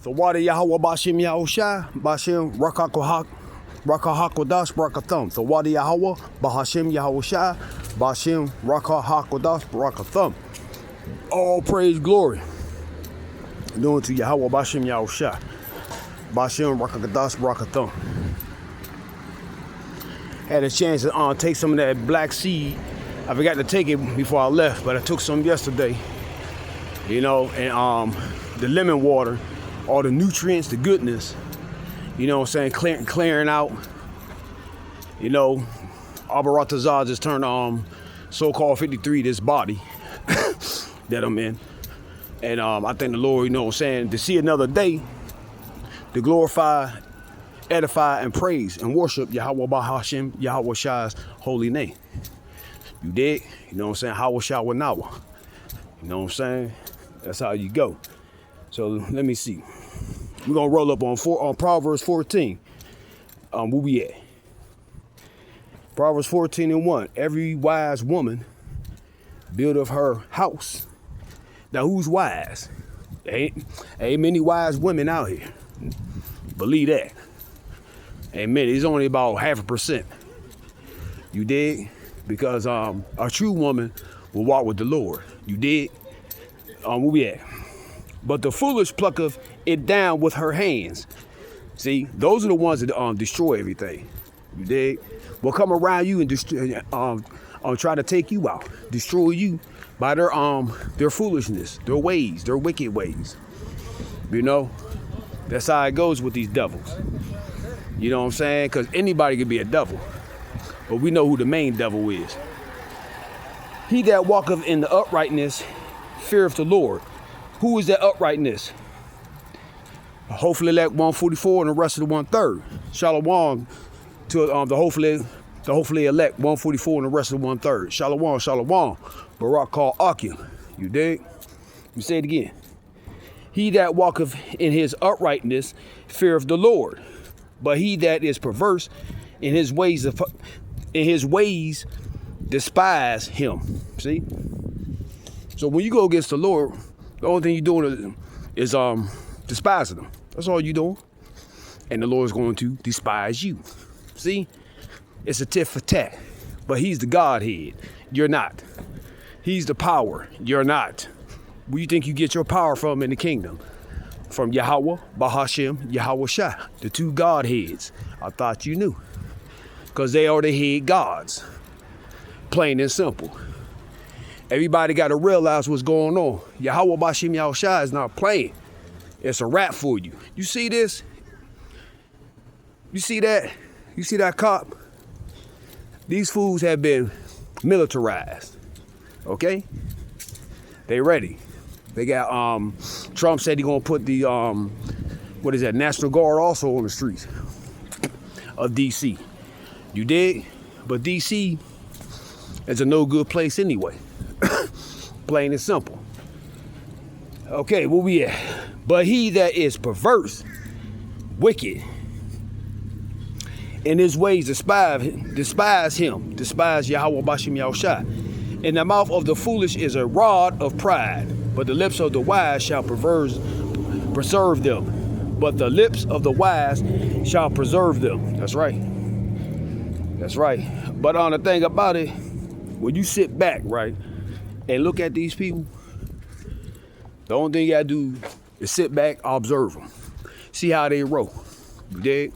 The water Yahweh Bashim Yahushai, Bashim Rakahakodash Brakathum. The water Yahweh Bahashim Yahushai, Bashim Rakahakodash Brakathum. All praise, glory. Doing to Yahweh Bashim Yahushai, Bashim Rakahakodash Brakathum. Had a chance to take some of that black seed. I forgot to take it before I left, but I took some yesterday. You know, and the lemon water, all the nutrients, the goodness, you know what I'm saying, clearing out. You know, Abaratazah just turned so-called 53, this body that I'm in. And I thank the Lord, you know what I'm saying, to see another day, to glorify, edify, and praise and worship Yahweh Bahashim, Yahweh Shai's holy name. You dig? You know what I'm saying? Yahweh Shai Wanawa. You know what I'm saying? That's how you go. So let me see. We're gonna roll up on Proverbs 14. Where we at? Proverbs 14:1. Every wise woman buildeth her house. Now who's wise? Ain't many wise women out here. Believe that. Ain't many. It's only about 0.5%. You dig? Because a true woman will walk with the Lord. You dig? Where we at? But the foolish plucketh it down with her hands. See, those are the ones that destroy everything. You dig? Will come around you and try to take you out, destroy you by their foolishness, their ways, their wicked ways. You know, that's how it goes with these devils. You know what I'm saying? Because anybody can be a devil, but we know who the main devil is. He that walketh in the uprightness feareth the Lord. Who is that uprightness? Hopefully elect 144 and the rest of the 1/3. Shalom to the hopefully elect 144 and the rest of the 1/3. Shalom, shalom. Barak called Akim. You dig? Let me say it again. He that walketh in his uprightness feareth the Lord, but he that is perverse in his ways despise him. See? So when you go against the Lord, the only thing you're doing is despising him. That's all you're doing. And the Lord's going to despise you. See? It's a tit for tat. But he's the Godhead. You're not. He's the power. You're not. Where you think you get your power from in the kingdom? From Yahweh, Bahashim, Yahweh Shai. The two Godheads. I thought you knew. Because they are the head gods. Plain and simple. Everybody got to realize what's going on. Yahweh Bashim Yahushai is not playing. It's a rap for you. You see this? You see that? You see that cop? These fools have been militarized. Okay? They ready. They got, Trump said he gonna put the, National Guard also on the streets of DC. You dig? But DC is a no good place anyway. Plain and simple. Okay, where we at? But he that is perverse, wicked, in his ways despise him, despise Yahweh Bashim Yahushai. In the mouth of the foolish is a rod of pride, but the lips of the wise shall preserve them. But the lips of the wise shall preserve them. That's right. That's right. But on the thing about it, when you sit back, right, and look at these people, the only thing you gotta do is sit back, observe them, see how they roll. You dig?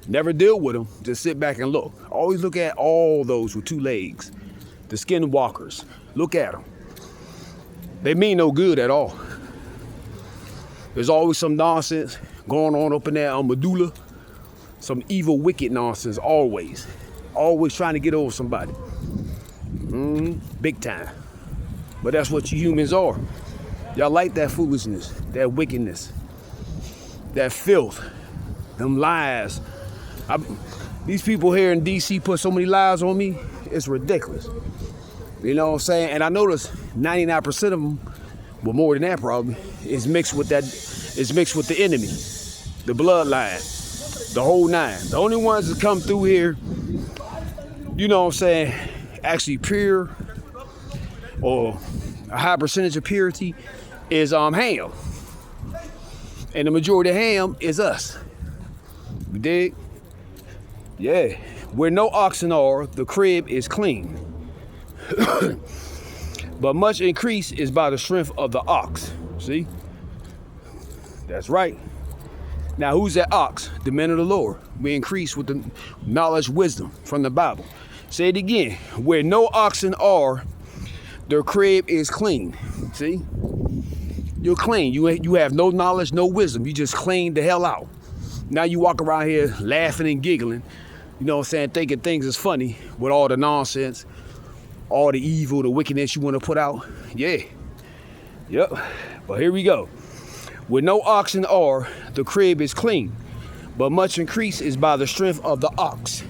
Never deal with them, just sit back and look. Always look at all those with two legs, the skinwalkers. Look at them. They mean no good at all. There's always some nonsense going on up in that medulla, some evil, wicked nonsense, always. Always trying to get over somebody. Big time. But that's what you humans are. Y'all like that foolishness, that wickedness, that filth, them lies. These people here in DC put so many lies on me, it's ridiculous. You know what I'm saying? And I notice 99% of them, well, more than that probably, is mixed with the enemy, the bloodline, the whole nine. The only ones that come through here, you know what I'm saying, actually pure, or a high percentage of purity, is Ham. And the majority of ham is us. You dig? Yeah. Where no oxen are, the crib is clean. But much increase is by the strength of the ox. See? That's right. Now, who's that ox? The men of the Lord. We increase with the knowledge, wisdom from the Bible. Say it again. Where no oxen are, their crib is clean. See? You're clean. You have no knowledge, no wisdom. You just clean the hell out. Now you walk around here laughing and giggling, you know what I'm saying, thinking things is funny with all the nonsense, all the evil, the wickedness you want to put out. Yeah. Yep. But here we go. Where no oxen are, the crib is clean, but much increase is by the strength of the ox.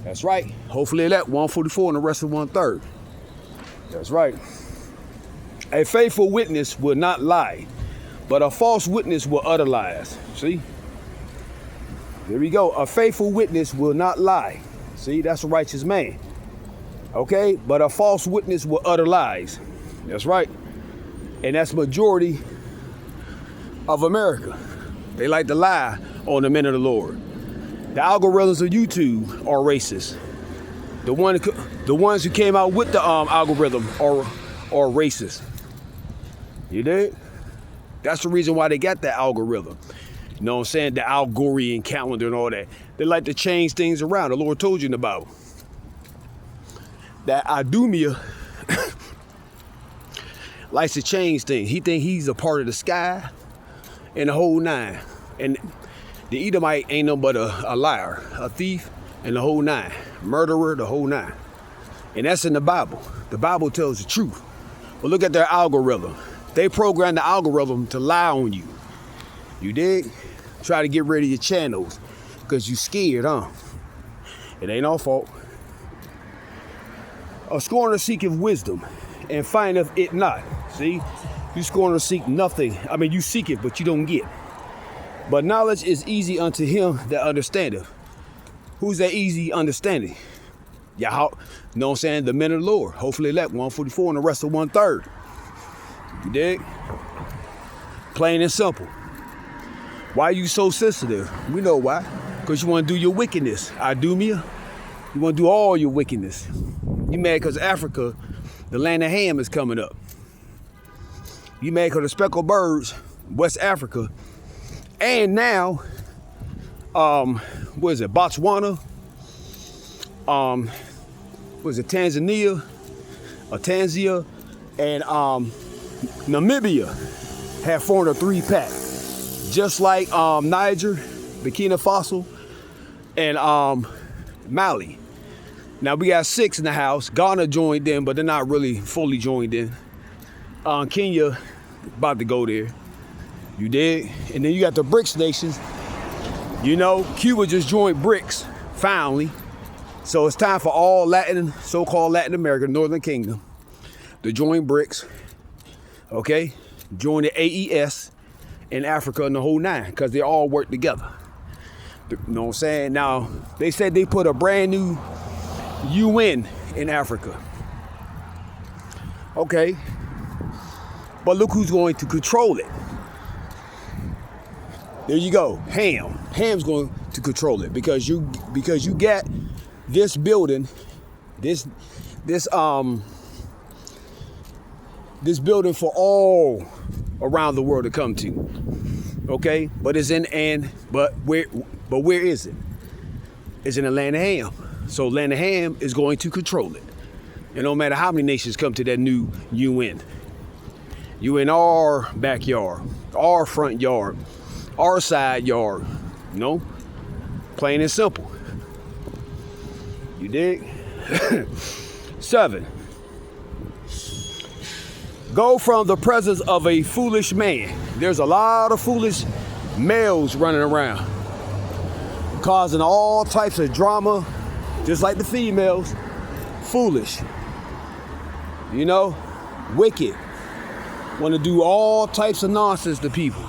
That's right. Hopefully that 144 and the rest of 1/3. That's right. A faithful witness will not lie, but a false witness will utter lies. See? There we go. A faithful witness will not lie. See, that's a righteous man. Okay? But a false witness will utter lies. That's right. And that's majority of America. They like to lie on the men of the Lord. The algorithms of YouTube are racist. The ones who came out with the algorithm are racist. You dig? That's the reason why they got that algorithm. You know what I'm saying? The Algorian calendar and all that. They like to change things around. The Lord told you in the Bible. That Idumea likes to change things. He think he's a part of the sky and the whole nine. And the Edomite ain't nothing but a liar, a thief, and the whole nine. Murderer, the whole nine. And that's in the Bible. The Bible tells the truth. But look at their algorithm. They program the algorithm to lie on you. You dig? Try to get rid of your channels because you scared, huh? It ain't our fault. A scorner seeketh wisdom and findeth it not. See? You scorner seek nothing. I mean, you seek it, but you don't get. But knowledge is easy unto him that understandeth. Who's that easy understanding? Yah, you know what I'm saying? The men of the Lord. Hopefully elect 144 and the rest of 1/3. You dig? Plain and simple. Why are you so sensitive? We know why. Because you want to do your wickedness. Idumea. You want to do all your wickedness. You mad because Africa, the land of ham, is coming up. You mad because the speckled birds, West Africa, and now, what is it, Botswana, what is it, Tanzania, and Namibia have formed a 3-pack. Just like Niger, Burkina Faso, and Mali. Now we got 6 in the house. Ghana joined in, but they're not really fully joined in. Kenya about to go there. You dig? And then you got the BRICS nations. You know, Cuba just joined BRICS, finally. So it's time for all Latin, so-called Latin America, Northern Kingdom, to join BRICS. Okay? Join the AES in Africa and the whole nine, because they all work together. You know what I'm saying? Now, they said they put a brand new UN in Africa. Okay. But look who's going to control it. There you go. Ham. Ham's going to control it because you got this building, this building for all around the world to come to. Okay? But where is it? It's in the land of Ham. So land of Ham is going to control it. And no matter how many nations come to that new UN. You in our backyard, our front yard, our side yard, you know? Plain and simple. You dig? 7. Go from the presence of a foolish man. There's a lot of foolish males running around, causing all types of drama, just like the females. Foolish. You know? Wicked. Want to do all types of nonsense to people.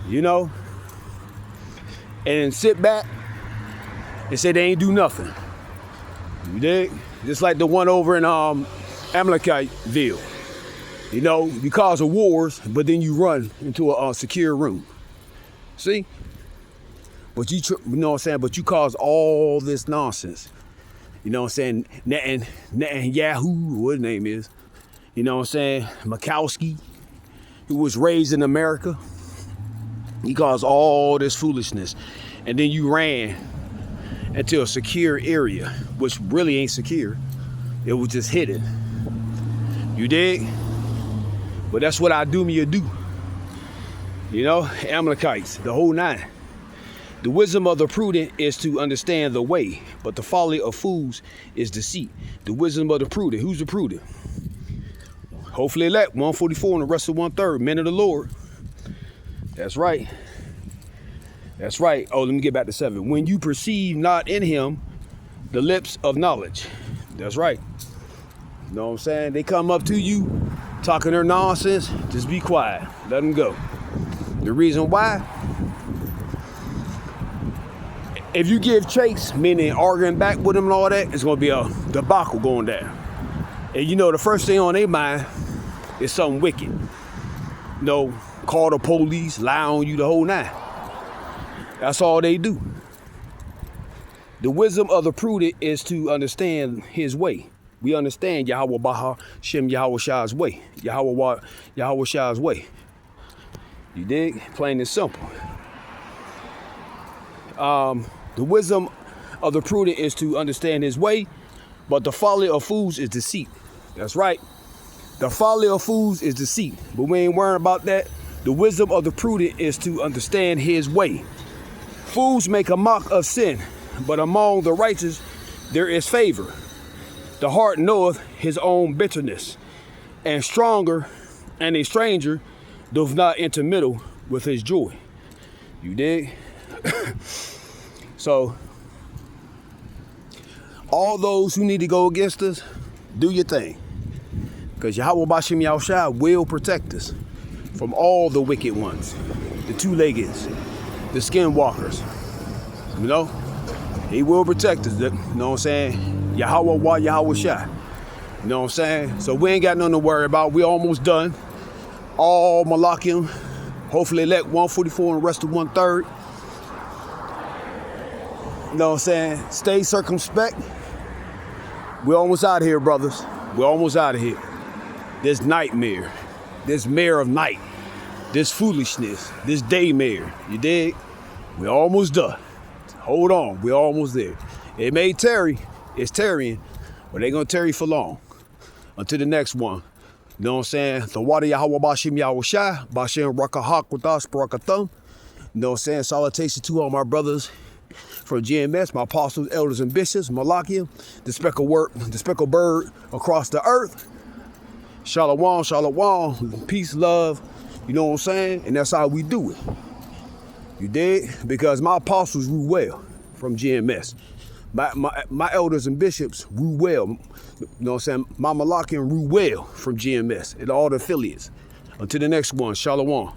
You know? And sit back and say they ain't do nothing. You dig? Just like the one over in Malakyam. You know, you cause a wars, but then you run into a secure room. See? But you know what I'm saying? But you cause all this nonsense. You know what I'm saying? Netanyahu, what his name is. You know what I'm saying? Makowski, who was raised in America. He caused all this foolishness. And then you ran into a secure area, which really ain't secure. It was just hidden. You dig? But that's what I do me a do. You know, Amalekites, the whole nine. The wisdom of the prudent is to understand the way, but the folly of fools is deceit. The wisdom of the prudent. Who's the prudent? Hopefully elect 144 and the rest of 1/3. Men of the Lord. That's right. That's right. Oh, let me get back to 7. When you perceive not in him the lips of knowledge. That's right. You know what I'm saying? They come up to you talking their nonsense. Just be quiet. Let them go. The reason why? If you give chase, meaning arguing back with them and all that, it's going to be a debacle going down. And you know, the first thing on their mind is something wicked. You know, call the police, lie on you, the whole nine. That's all they do. The wisdom of the prudent is to understand his way. We understand Yahweh Baha Shem Yahweh Shah's way. Yahweh Shah's way. You dig? Plain and simple. The wisdom of the prudent is to understand his way, but the folly of fools is deceit. That's right. The folly of fools is deceit. But we ain't worrying about that. The wisdom of the prudent is to understand his way. Fools make a mock of sin, but among the righteous there is favor. The heart knoweth his own bitterness, and a stranger doth not intermeddle with his joy. You dig? So, all those who need to go against us, do your thing. Because Yahweh Bashem Yahushua will protect us from all the wicked ones. The two-leggeds, the skinwalkers. You know? He will protect us. You know what I'm saying? Yahweh Wa Yahweh Shah. You know what I'm saying? So we ain't got nothing to worry about. We almost done. All Malakyam. Hopefully elect 144 and the rest of 1/3. You know what I'm saying? Stay circumspect. We're almost out of here, brothers. We're almost out of here. This nightmare, this mare of night, this foolishness, this daymare. You dig? We're almost done. Hold on, we're almost there. It may tarry, it's tarrying, but they gonna tarry for long. Until the next one. You know what I'm saying? The water Yahweh Bashim Yahushai, Bashim Rakahak with us, Barakathum. You know what I'm saying? Salutation to all my brothers from GMS, my apostles, elders, and bishops, Malakyam, the speckled bird across the earth. Shalom, shalom, peace, love. You know what I'm saying? And that's how we do it. You dig? Because my apostles rule well from GMS. My elders and bishops rule well. You know what I'm saying? My Malakyam rule well from GMS and all the affiliates. Until the next one, shalom.